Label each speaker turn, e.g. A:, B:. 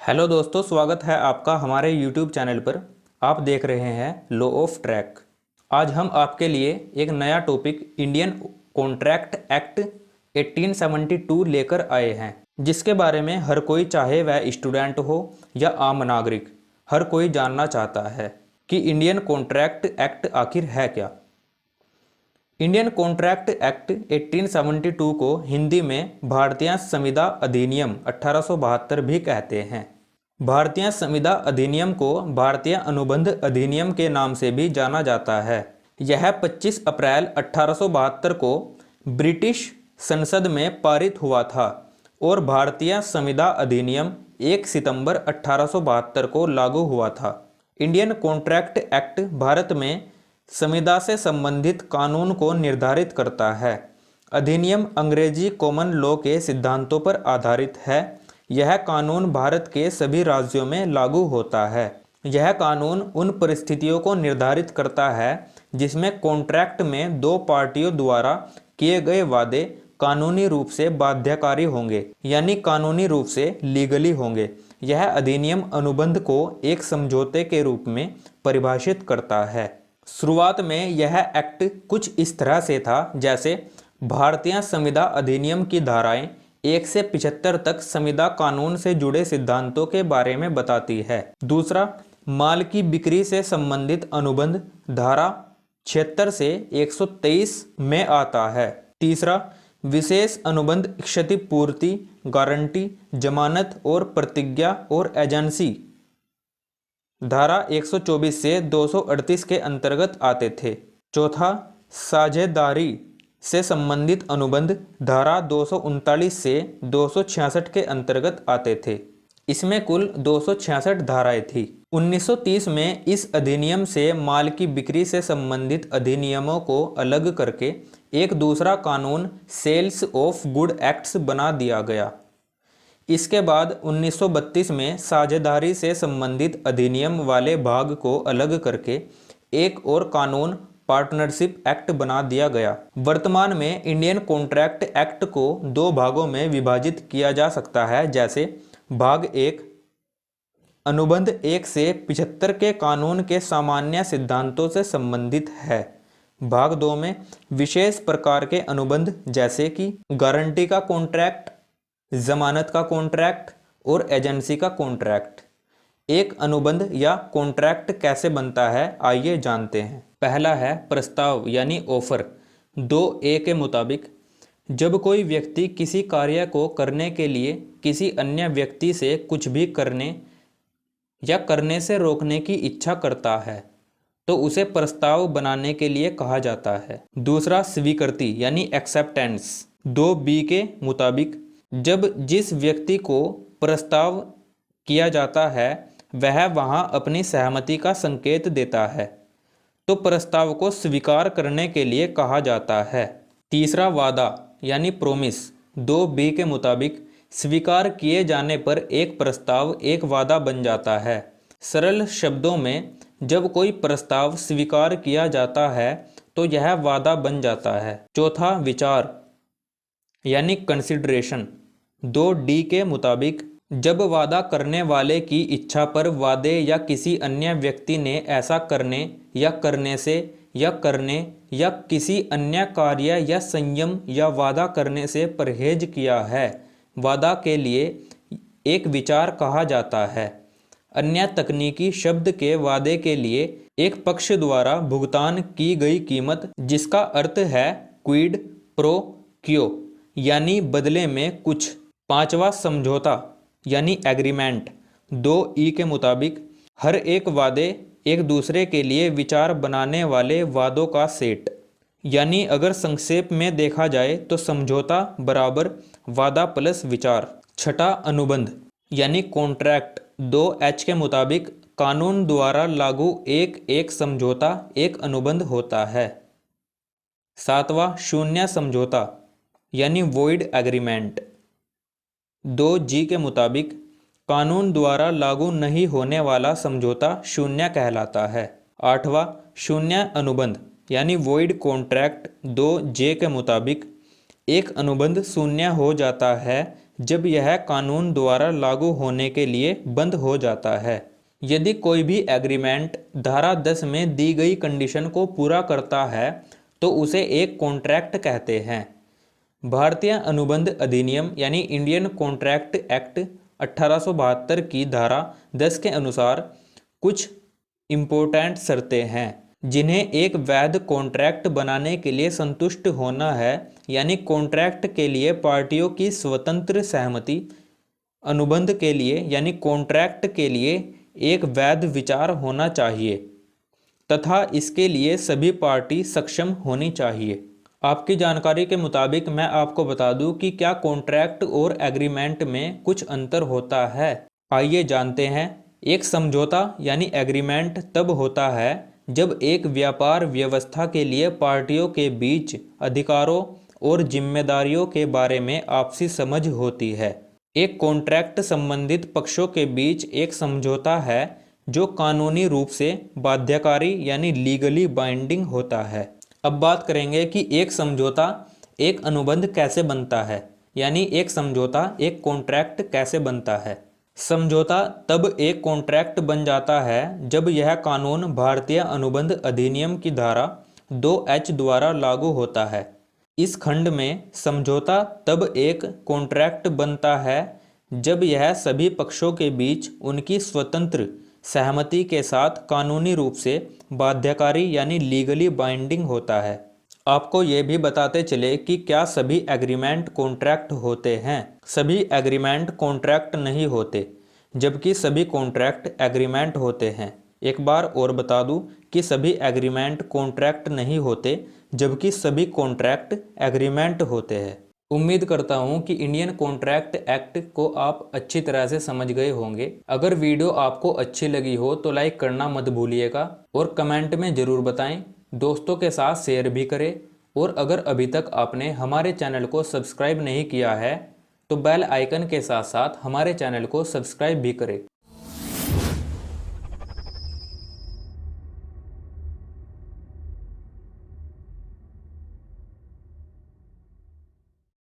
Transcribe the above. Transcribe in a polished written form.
A: Hello दोस्तों, स्वागत है आपका हमारे यूट्यूब चैनल पर। आप देख रहे हैं लॉ ऑफ ट्रैक। आज हम आपके लिए एक नया टॉपिक इंडियन कॉन्ट्रैक्ट एक्ट 1872 लेकर आए हैं, जिसके बारे में हर कोई, चाहे वह स्टूडेंट हो या आम नागरिक, हर कोई जानना चाहता है कि इंडियन कॉन्ट्रैक्ट एक्ट आखिर है क्या। इंडियन कॉन्ट्रैक्ट एक्ट 1872 को हिंदी में भारतीय संविदा अधिनियम 1872 भी कहते हैं। भारतीय संविदा अधिनियम को भारतीय अनुबंध अधिनियम के नाम से भी जाना जाता है। यह 25 अप्रैल 1872 को ब्रिटिश संसद में पारित हुआ था और भारतीय संविदा अधिनियम 1 सितंबर 1872 को लागू हुआ था। इंडियन कॉन्ट्रैक्ट एक्ट भारत में संविदा से संबंधित कानून को निर्धारित करता है। अधिनियम अंग्रेजी कॉमन लॉ के सिद्धांतों पर आधारित है। यह कानून भारत के सभी राज्यों में लागू होता है। यह कानून उन परिस्थितियों को निर्धारित करता है जिसमें कॉन्ट्रैक्ट में दो पार्टियों द्वारा किए गए वादे कानूनी रूप से बाध्यकारी होंगे, यानी कानूनी रूप से लीगली होंगे। यह अधिनियम अनुबंध को एक समझौते के रूप में परिभाषित करता है। शुरुआत में यह एक्ट कुछ इस तरह से था जैसे भारतीय संविदा अधिनियम की धाराएं 1 से 75 तक संविदा कानून से जुड़े सिद्धांतों के बारे में बताती है। दूसरा, माल की बिक्री से संबंधित अनुबंध धारा 76 से 123 में आता है। तीसरा, विशेष अनुबंध क्षतिपूर्ति, गारंटी, जमानत और प्रतिज्ञा और एजेंसी धारा 124 से 238 के अंतर्गत आते थे। चौथा, साझेदारी से संबंधित अनुबंध धारा 239 से 266 के अंतर्गत आते थे। इसमें कुल 266 धाराएं थी। 1930 में इस अधिनियम से माल की बिक्री से संबंधित अधिनियमों को अलग करके एक दूसरा कानून सेल्स ऑफ गुड एक्ट्स बना दिया गया। इसके बाद 1932 में साझेदारी से संबंधित अधिनियम वाले भाग को अलग करके एक और कानून पार्टनरशिप एक्ट बना दिया गया। वर्तमान में इंडियन कॉन्ट्रैक्ट एक्ट को दो भागों में विभाजित किया जा सकता है, जैसे भाग 1 अनुबंध 1 से 75 के कानून के सामान्य सिद्धांतों से संबंधित है। भाग 2 में विशेष प्रकार के अनुबंध जैसे कि गारंटी का कॉन्ट्रैक्ट, जमानत का कॉन्ट्रैक्ट और एजेंसी का कॉन्ट्रैक्ट। एक अनुबंध या कॉन्ट्रैक्ट कैसे बनता है, आइए जानते हैं। पहला है प्रस्ताव यानी ऑफर। 2A के मुताबिक जब कोई व्यक्ति किसी कार्य को करने के लिए किसी अन्य व्यक्ति से कुछ भी करने या करने से रोकने की इच्छा करता है तो उसे प्रस्ताव बनाने के लिए कहा जाता है। दूसरा, स्वीकृति यानी एक्सेप्टेंस। 2B के मुताबिक जब जिस व्यक्ति को प्रस्ताव किया जाता है वह वहां अपनी सहमति का संकेत देता है तो प्रस्ताव को स्वीकार करने के लिए कहा जाता है। तीसरा, वादा यानी प्रोमिस। 2B के मुताबिक स्वीकार किए जाने पर एक प्रस्ताव एक वादा बन जाता है। सरल शब्दों में जब कोई प्रस्ताव स्वीकार किया जाता है तो यह वादा बन जाता है। चौथा, विचार यानी कंसिडरेशन। 2D के मुताबिक जब वादा करने वाले की इच्छा पर वादे या किसी अन्य व्यक्ति ने ऐसा करने या करने से या करने या किसी अन्य कार्य या संयम या वादा करने से परहेज किया है, वादा के लिए एक विचार कहा जाता है। अन्य तकनीकी शब्द के वादे के लिए एक पक्ष द्वारा भुगतान की गई कीमत, जिसका अर्थ है क्विड प्रो क्यो यानी बदले में कुछ। पांचवा, समझौता यानी एग्रीमेंट। 2E के मुताबिक हर एक वादे एक दूसरे के लिए विचार बनाने वाले वादों का सेट, यानी अगर संक्षेप में देखा जाए तो समझौता बराबर वादा प्लस विचार। छठा, अनुबंध यानी कॉन्ट्रैक्ट। 2H के मुताबिक कानून द्वारा लागू एक समझौता एक अनुबंध होता है। सातवां, शून्य समझौता यानी वॉइड एग्रीमेंट। 2G के मुताबिक कानून द्वारा लागू नहीं होने वाला समझौता शून्य कहलाता है। आठवां, शून्य अनुबंध यानी वॉइड कॉन्ट्रैक्ट। 2J के मुताबिक एक अनुबंध शून्य हो जाता है जब यह कानून द्वारा लागू होने के लिए बंद हो जाता है। यदि कोई भी एग्रीमेंट धारा 10 में दी गई कंडीशन को पूरा करता है तो उसे एक कॉन्ट्रैक्ट कहते हैं। भारतीय अनुबंध अधिनियम यानी इंडियन कॉन्ट्रैक्ट एक्ट 1872 की धारा 10 के अनुसार कुछ इम्पोर्टेंट शर्तें हैं जिन्हें एक वैध कॉन्ट्रैक्ट बनाने के लिए संतुष्ट होना है, यानी कॉन्ट्रैक्ट के लिए पार्टियों की स्वतंत्र सहमति, अनुबंध के लिए यानी कॉन्ट्रैक्ट के लिए एक वैध विचार होना चाहिए तथा इसके लिए सभी पार्टी सक्षम होनी चाहिए। आपकी जानकारी के मुताबिक मैं आपको बता दूं कि क्या कॉन्ट्रैक्ट और एग्रीमेंट में कुछ अंतर होता है। आइए जानते हैं। एक समझौता यानी एग्रीमेंट तब होता है जब एक व्यापार व्यवस्था के लिए पार्टियों के बीच अधिकारों और जिम्मेदारियों के बारे में आपसी समझ होती है। एक कॉन्ट्रैक्ट संबंधित पक्षों के बीच एक समझौता है जो कानूनी रूप से बाध्यकारी यानी लीगली बाइंडिंग होता है। अब बात करेंगे कि एक समझौता एक अनुबंध कैसे बनता है, यानी एक समझौता एक कॉन्ट्रैक्ट कैसे बनता है। समझौता तब एक कॉन्ट्रैक्ट बन जाता है जब यह कानून भारतीय अनुबंध अधिनियम की धारा 2H द्वारा लागू होता है। इस खंड में समझौता तब एक कॉन्ट्रैक्ट बनता है जब यह सभी पक्षों के बीच उनकी स्वतंत्र सहमति के साथ कानूनी रूप से बाध्यकारी यानी लीगली बाइंडिंग होता है। आपको ये भी बताते चले कि क्या सभी एग्रीमेंट कॉन्ट्रैक्ट होते हैं। सभी एग्रीमेंट कॉन्ट्रैक्ट नहीं होते, जबकि सभी कॉन्ट्रैक्ट एग्रीमेंट होते हैं। एक बार और बता दूं कि सभी एग्रीमेंट कॉन्ट्रैक्ट नहीं होते, जबकि सभी कॉन्ट्रैक्ट एग्रीमेंट होते हैं। उम्मीद करता हूं कि इंडियन कॉन्ट्रैक्ट एक्ट को आप अच्छी तरह से समझ गए होंगे। अगर वीडियो आपको अच्छी लगी हो तो लाइक करना मत भूलिएगा और कमेंट में ज़रूर बताएं। दोस्तों के साथ शेयर भी करें और अगर अभी तक आपने हमारे चैनल को सब्सक्राइब नहीं किया है तो बेल आइकन के साथ साथ हमारे चैनल को सब्सक्राइब भी करें।